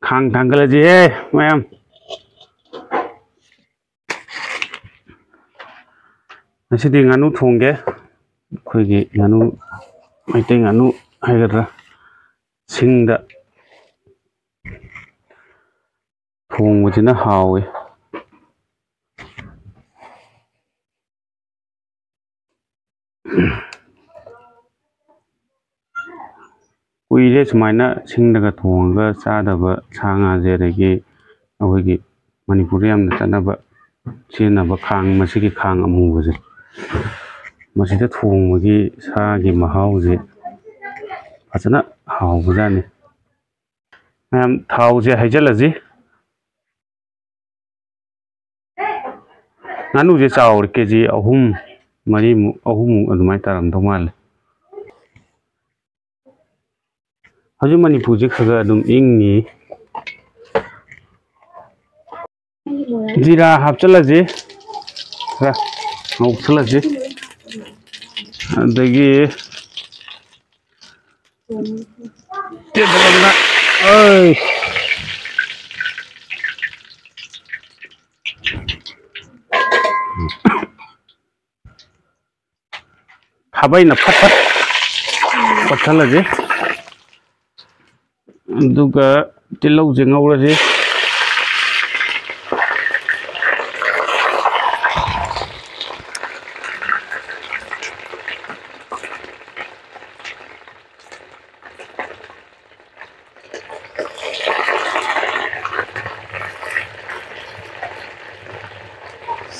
ꯈꯥꯡ ꯊꯥꯡꯒꯠꯂꯁꯤꯍꯦ ꯃꯌꯥꯝ ꯉꯁꯤꯗꯤ ꯉꯥꯅꯨ ꯊꯣꯡꯒꯦ ꯑꯩꯈꯣꯏꯒꯤ ꯉꯥꯅꯨ ꯃꯩꯇꯩ ꯉꯥꯅꯨ ꯍꯥꯏꯒꯗ꯭ꯔꯥ ꯁꯤꯡꯗ ꯊꯣꯡꯕꯁꯤꯅ ꯍꯥꯎꯋꯤ ꯀꯨꯏꯔꯦ ꯁꯨꯃꯥꯏꯅ ꯁꯤꯡꯗꯒ ꯊꯣꯡꯉꯒ ꯆꯥꯗꯕ ꯁꯥ ꯉꯥꯁꯦ ꯑꯗꯒꯤ ꯑꯩꯈꯣꯏꯒꯤ ꯃꯅꯤꯄꯨꯔꯗ ꯌꯥꯝꯅ ꯆꯠꯅꯕ ꯁꯤꯖꯤꯟꯅꯕ ꯈꯥꯡ ꯃꯁꯤꯒꯤ ꯈꯥꯡ ꯑꯃꯨꯕꯁꯦ ꯃꯁꯤꯗ ꯊꯣꯡꯕꯒꯤ ꯁꯥꯒꯤ ꯃꯍꯥꯎꯁꯦ ꯐꯖꯅ ꯍꯥꯎꯕꯖꯥꯠꯅꯤ ꯃꯌꯥꯝ ꯊꯥꯎꯁꯦ ꯍꯩꯖꯤꯜꯂꯁꯤ ꯉꯥꯅꯨꯁꯦ ꯆꯥꯎꯔꯦ ꯀꯦꯖꯤ ꯑꯍꯨꯝ ꯃꯔꯤꯃꯨꯛ ꯑꯍꯨꯝꯃꯨꯛ ꯑꯗꯨꯃꯥꯏꯅ ꯇꯥꯔꯝꯗꯧ ꯃꯥꯜꯂꯦ ꯍꯧꯖꯤꯛ ꯃꯅꯤꯄꯨꯔꯁꯦ ꯈꯔ ꯈꯔ ꯑꯗꯨꯝ ꯏꯪꯉꯤ ꯖꯤꯔꯥ ꯍꯥꯞꯆꯤꯜꯂꯁꯤ ꯈꯔ ꯉꯧꯁꯜꯂꯁꯤ ꯑꯗꯒꯤ ꯈꯥꯕꯩꯅ ꯐꯠ ꯐꯠ ꯀꯣꯠꯁꯜꯂꯁꯤ ꯑꯗꯨꯒ ꯇꯤꯜꯍꯧꯁꯦ ꯉꯧꯔꯁꯤ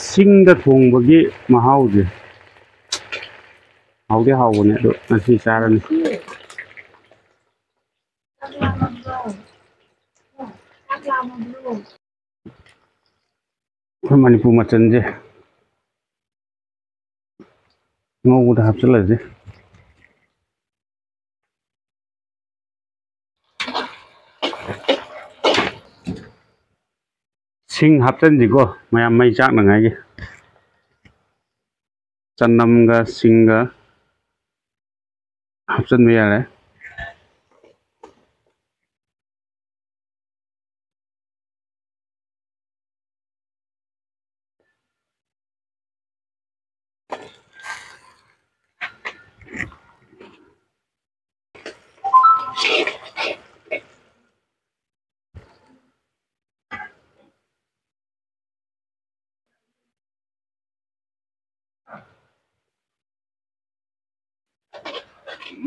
ꯁꯤꯡꯗ ꯊꯣꯡꯕꯒꯤ ꯃꯍꯥꯎꯁꯦ ꯍꯥꯎꯗꯤ ꯍꯥꯎꯕꯅꯦ ꯑꯗꯣ ꯉꯁꯤ ꯆꯥꯔꯅꯤ ꯑꯩꯈꯣꯏ ꯃꯅꯤꯄꯨꯔ ꯃꯆꯜꯁꯦ ꯉꯧꯕꯗ ꯍꯥꯞꯆꯤꯜꯂꯁꯤ ꯁꯤꯡ ꯍꯥꯞꯆꯟꯁꯤꯀꯣ ꯃꯌꯥꯝ ꯃꯩ ꯆꯥꯛꯅꯉꯥꯏꯒꯤ ꯆꯅꯝꯒ ꯁꯤꯡꯒ ꯍꯥꯞꯆꯤꯟꯕ ꯌꯥꯔꯦ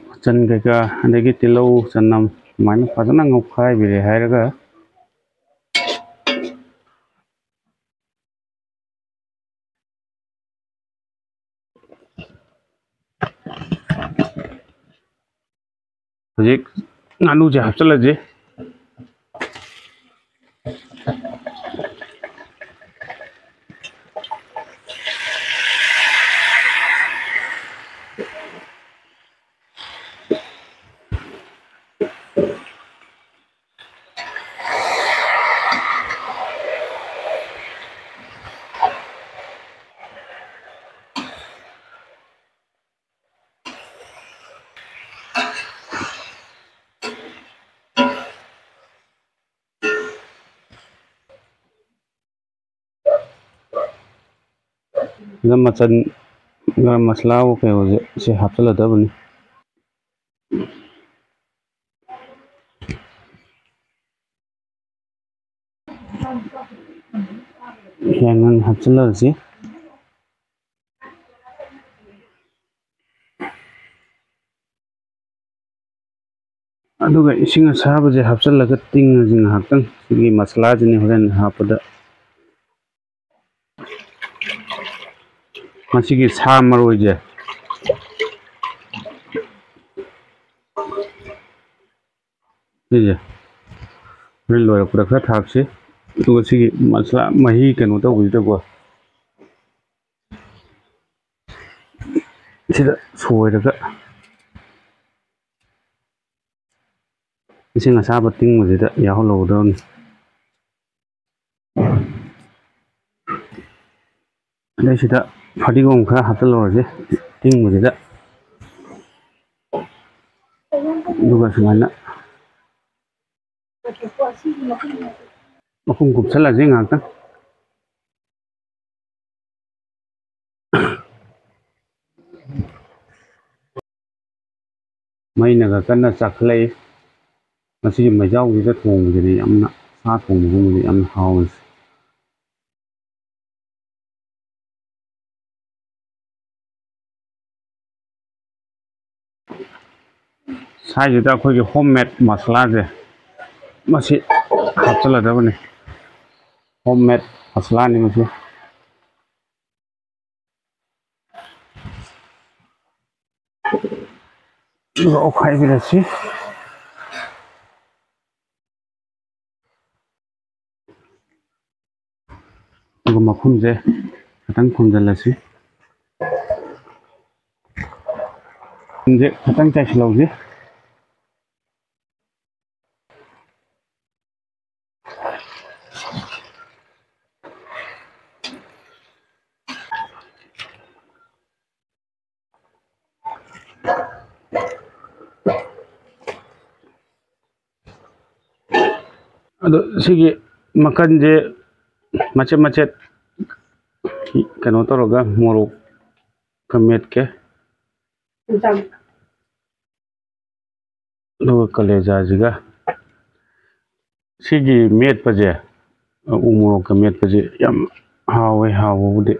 ꯃꯆꯟ ꯀꯩꯀꯥ ꯑꯗꯒꯤ ꯇꯤꯜꯍꯧ ꯆꯅꯝ ꯑꯗꯨꯃꯥꯏꯅ ꯐꯖꯅ ꯉꯧꯈꯥꯏꯕꯤꯔꯦ ꯍꯥꯏꯔꯒ ꯍꯧꯖꯤꯛ ꯉꯥꯅꯨꯁꯦ ꯍꯥꯞꯆꯤꯜꯂꯁꯤ ꯁꯤꯗ ꯃꯆꯟ ꯒꯔꯝ ꯃꯁꯂꯥꯕꯨ ꯀꯩꯅꯣꯁꯦ ꯁꯤ ꯍꯥꯞꯆꯤꯜꯂꯗꯕꯅꯤ ꯌꯥꯏꯉꯪ ꯍꯥꯞꯆꯤꯜꯂꯔꯁꯤ ꯑꯗꯨꯒ ꯏꯁꯤꯡ ꯑꯁꯥꯕꯁꯦ ꯍꯥꯞꯆꯤꯜꯂꯒ ꯇꯤꯡꯉꯁꯤ ꯉꯥꯏꯍꯥꯛꯇꯪ ꯁꯤꯒꯤ ꯃꯁꯂꯥꯁꯤꯅꯤ ꯍꯣꯔꯦꯟ ꯍꯥꯞꯄꯗ ꯃꯁꯤꯒꯤ ꯁꯥ ꯃꯔꯣꯏꯁꯦ ꯁꯤꯁꯦ ꯍꯣꯔꯦꯟ ꯂꯣꯏꯔꯛꯄꯗ ꯈꯔ ꯊꯥꯛꯁꯤ ꯑꯗꯨꯒ ꯁꯤꯒꯤ ꯃꯁꯂꯥ ꯃꯍꯤ ꯀꯩꯅꯣ ꯇꯧꯕꯁꯤꯗꯀꯣ ꯁꯤꯗ ꯁꯣꯏꯔꯒ ꯏꯁꯤꯡ ꯑꯁꯥꯕ ꯇꯤꯡꯕꯁꯤꯗ ꯌꯥꯎꯍꯜꯂꯧꯒꯗꯕꯅꯤ ꯑꯗꯩ ꯁꯤꯗ ꯐꯗꯤꯒꯣꯝ ꯈꯔ ꯍꯥꯞꯆꯤꯜꯂꯧꯔꯁꯤ ꯇꯤꯡꯕꯁꯤꯗ ꯑꯗꯨꯒ ꯁꯨꯃꯥꯏꯅ ꯃꯈꯨꯝ ꯀꯨꯞꯁꯜꯂꯁꯤ ꯉꯥꯛꯇꯪ ꯃꯩꯅꯒ ꯀꯟꯅ ꯆꯥꯛꯈꯠꯂꯛꯏ ꯃꯁꯤꯒꯤ ꯃꯩꯖꯥꯎꯁꯤꯗ ꯊꯣꯡꯕꯁꯤꯗꯤ ꯌꯥꯝꯅ ꯁꯥ ꯊꯣꯡꯕꯒꯨꯝꯕꯗꯤ ꯌꯥꯝꯅ ꯍꯥꯎꯋꯤ ꯁꯥꯏꯁꯤꯗ ꯑꯩꯈꯣꯏꯒꯤ ꯍꯣꯝ ꯃꯦꯗ ꯃꯁꯂꯥꯁꯦ ꯃꯁꯤ ꯍꯥꯞꯆꯤꯜꯂꯗꯕꯅꯤ ꯍꯣꯝ ꯃꯦꯗ ꯃꯁꯂꯥꯅꯤ ꯃꯁꯤ ꯑꯗꯨꯒ ꯑꯣꯠꯈꯥꯏꯕꯤꯔꯁꯤ ꯑꯗꯨꯒ ꯃꯈꯨꯝꯁꯦ ꯈꯤꯇꯪ ꯈꯨꯝꯖꯤꯜꯂꯁꯤ ꯃꯈꯨꯝꯁꯦ ꯈꯤꯇꯪ ꯆꯥꯏꯁꯤꯜꯍꯧꯁꯤ ꯑꯗꯣ ꯁꯤꯒꯤ ꯃꯈꯟꯁꯦ ꯃꯆꯦꯠ ꯃꯆꯦꯠ ꯀꯩꯅꯣ ꯇꯧꯔꯒ ꯃꯣꯔꯣꯛꯀ ꯃꯦꯠꯀꯦ ꯑꯗꯨꯒ ꯀꯂꯦꯖꯥꯁꯤꯒ ꯁꯤꯒꯤ ꯃꯦꯠꯄꯁꯦ ꯎ ꯃꯣꯔꯣꯛꯀ ꯃꯦꯠꯄꯁꯦ ꯌꯥꯝ ꯍꯥꯎꯋꯦ ꯍꯥꯎꯕꯕꯨꯗꯤ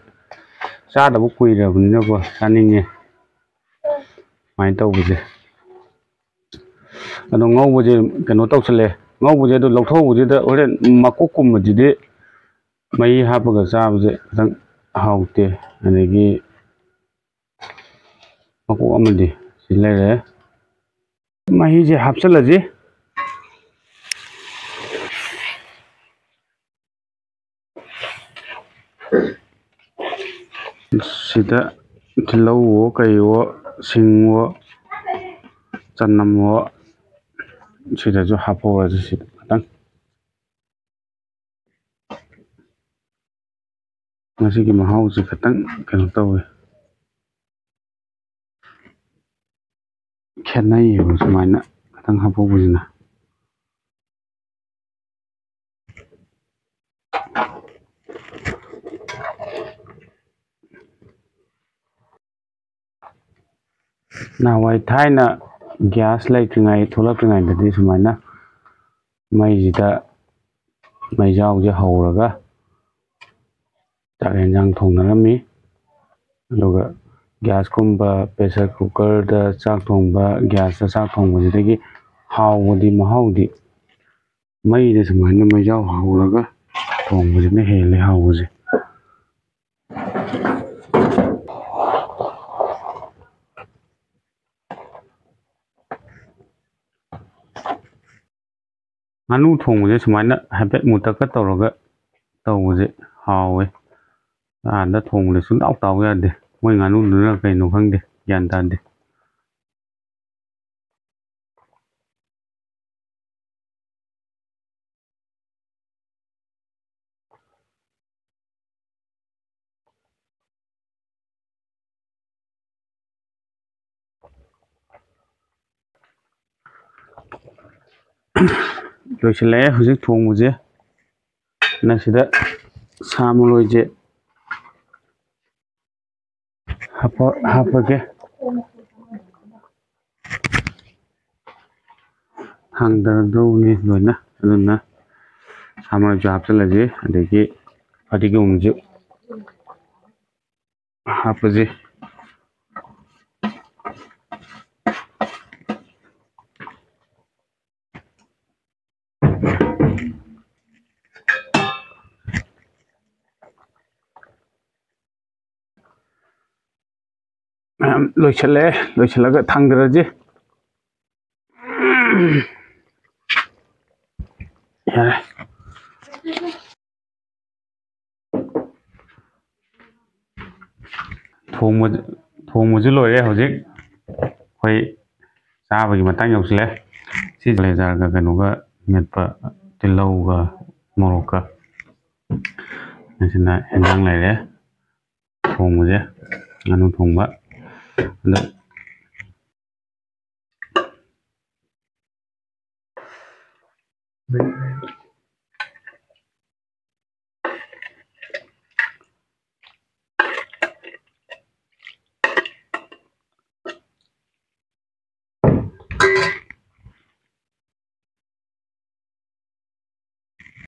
ꯆꯥꯗꯕ ꯀꯨꯏꯔꯕꯅꯤꯅꯀꯣ ꯆꯥꯅꯤꯡꯉꯦ ꯁꯨꯃꯥꯏꯅ ꯇꯧꯕꯁꯦ ꯑꯗꯣ ꯉꯧꯕꯁꯦ ꯀꯩꯅꯣ ꯇꯧꯁꯜꯂꯦ ꯉꯧꯕꯁꯦ ꯑꯗꯨ ꯂꯧꯊꯣꯛꯎꯕꯁꯤꯗ ꯍꯣꯔꯦꯟ ꯃꯀꯣꯛꯀꯨꯝꯕꯁꯤꯗꯤ ꯃꯍꯤ ꯍꯥꯞꯄꯒ ꯆꯥꯕꯁꯦ ꯈꯤꯇꯪ ꯍꯥꯎꯇꯦ ꯑꯗꯒꯤ ꯃꯀꯣꯛ ꯑꯃꯗꯤ ꯁꯤ ꯂꯩꯔꯦ ꯃꯍꯤꯁꯦ ꯍꯥꯞꯆꯤꯜꯂꯁꯤ ꯁꯤꯗ ꯇꯤꯜꯍꯧꯋꯣ ꯀꯩꯋꯣ ꯁꯤꯡꯋꯣ ꯆꯅꯝꯋꯣ ꯁꯤꯗꯁꯨ ꯍꯥꯞꯍꯧꯔꯁꯤ ꯁꯤꯗ ꯈꯤꯇꯪ ꯃꯁꯤꯒꯤ ꯃꯍꯥꯎꯁꯤ ꯈꯤꯇꯪ ꯀꯩꯅꯣ ꯇꯧꯋꯤ ꯈꯦꯠꯅꯩꯌꯦꯕ ꯁꯨꯃꯥꯏꯅ ꯈꯤꯇꯪ ꯍꯥꯞꯍꯧꯕꯁꯤꯅ ꯅꯍꯥꯟꯋꯥꯏ ꯊꯥꯏꯅ ꯒ꯭ꯌꯥꯁ ꯂꯩꯇ꯭ꯔꯤꯉꯩ ꯊꯣꯛꯂꯛꯇ꯭ꯔꯤꯉꯩꯗꯗꯤ ꯁꯨꯃꯥꯏꯅ ꯃꯩꯁꯤꯗ ꯃꯩꯖꯥꯎꯁꯦ ꯍꯧꯔꯒ ꯆꯥꯛ ꯌꯦꯟꯁꯥꯡ ꯊꯣꯡꯅꯔꯝꯃꯤ ꯑꯗꯨꯒ ꯒ꯭ꯌꯥꯁꯀꯨꯝꯕ ꯄ꯭ꯔꯦꯁꯔ ꯀꯨꯀꯔꯗ ꯆꯥꯛ ꯊꯣꯡꯕ ꯒ꯭ꯌꯥꯁꯇ ꯆꯥꯛ ꯊꯣꯡꯕꯁꯤꯗꯒꯤ ꯍꯥꯎꯕꯗꯤ ꯃꯍꯥꯎꯗꯤ ꯃꯩꯗ ꯁꯨꯃꯥꯏꯅ ꯃꯩꯖꯥꯎ ꯍꯧꯔꯒ ꯊꯣꯡꯕꯁꯤꯅ ꯍꯦꯜꯂꯦ ꯍꯥꯎꯕꯁꯦ ꯉꯥꯅꯨ ꯊꯣꯡꯕꯁꯦ ꯁꯨꯃꯥꯏꯅ ꯍꯥꯏꯐꯦꯠ ꯃꯨꯇꯛꯀ ꯇꯧꯔꯒ ꯇꯧꯕꯁꯦ ꯍꯥꯎꯋꯦ ꯑꯥꯗ ꯊꯣꯡꯕꯗ ꯁꯨꯡꯇꯥꯎ ꯇꯥꯎ ꯌꯥꯗꯦ ꯃꯣꯏ ꯉꯥꯅꯨꯗꯨꯅ ꯀꯩꯅꯣ ꯈꯪꯗꯦ ꯒ꯭ꯌꯥꯟ ꯇꯥꯗꯦ ꯂꯣꯏꯁꯤꯜꯂꯛꯑꯦ ꯍꯧꯖꯤꯛ ꯊꯣꯡꯕꯁꯦ ꯁꯤꯗ ꯁꯥ ꯃꯔꯣꯏꯁꯦ ꯍꯥꯞꯄꯒꯦ ꯊꯥꯡꯗꯔꯗꯧꯅꯤ ꯂꯣꯏꯅ ꯑꯗꯨꯅ ꯁꯥ ꯃꯔꯣꯏꯁꯨ ꯍꯥꯞꯆꯤꯜꯂꯁꯤ ꯑꯗꯒꯤ ꯐꯗꯤꯒꯣꯝꯁꯨ ꯍꯥꯞꯄꯁꯤ ꯃꯌꯥꯝ ꯂꯣꯏꯁꯤꯜꯂꯛꯑꯦ ꯂꯣꯏꯁꯤꯜꯂꯒ ꯊꯥꯡꯗꯔꯁꯤ ꯌꯥꯔꯦ ꯊꯣꯡꯕꯁꯨ ꯂꯣꯏꯔꯦ ꯍꯧꯖꯤꯛ ꯑꯩꯈꯣꯏ ꯆꯥꯕꯒꯤ ꯃꯇꯥꯡ ꯌꯧꯁꯤꯜꯂꯦ ꯁꯤ ꯀꯂꯦꯖꯥꯒ ꯀꯩꯅꯣꯒ ꯃꯦꯠꯄ ꯇꯤꯜꯍꯧꯒ ꯃꯣꯔꯣꯛꯀ ꯑꯁꯤꯅ ꯑꯦꯟꯖꯥꯡ ꯂꯩꯔꯦ ꯊꯣꯡꯕꯁꯦ ꯉꯥꯅꯨ ꯊꯣꯡꯕ ꯑꯗ